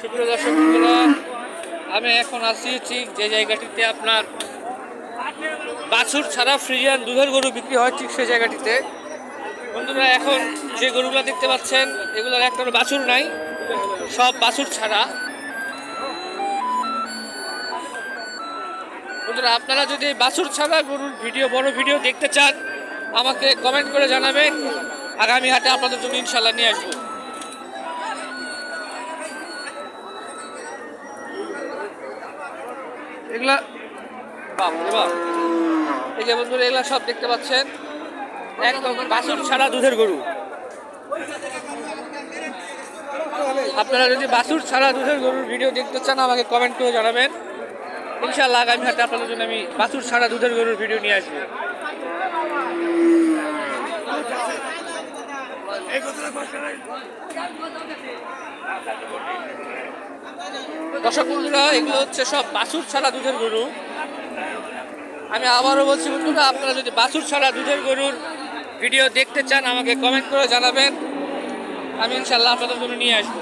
সুপ্রিয় দর্শক বন্ধুরা, আমি এখন আছি ঠিক যে জায়গাটিতে আপনার বাছুর ছাড়া ফ্রিজিয়ান দুধের গরু বিক্রি হয়, ঠিক সেই জায়গাটিতে। বন্ধুরা, এখন যে গরুগুলো দেখতে পাচ্ছেন এগুলোর একটা বাছুর নাই, সব বাছুর ছাড়া। বন্ধুরা, আপনারা যদি বাছুর ছাড়া গরুর বড় ভিডিও দেখতে চান আমাকে কমেন্ট করে জানাবেন, আগামী হাটে আপনাদের জন্য ইনশাল্লাহ নিয়ে আসবো। এগুলা এই যে বন্ধুরা, এগুলা সব দেখতে পাচ্ছেন একদম বাছুর ছাড়া দুধের গরু। আপনারা যদি বাছুর ছাড়া দুধের গরুর ভিডিও দেখতে চান আমাকে কমেন্ট করে জানাবেন, ইনশাআল্লাহ আগামী হাটে আপনাদের জন্য আমি বাছুর ছাড়া দুধের গরুর ভিডিও নিয়ে আসবো। দর্শক বন্ধুরা, এগুলো হচ্ছে সব বাছুর ছাড়া দুধের গরু। আমি আবারও বলছি বন্ধুরা, আপনারা যদি বাছুর ছাড়া দুধের গরুর ভিডিও দেখতে চান আমাকে কমেন্ট করে জানাবেন, আমি ইনশাআল্লাহ আপনাদের জন্য নিয়ে আসবো।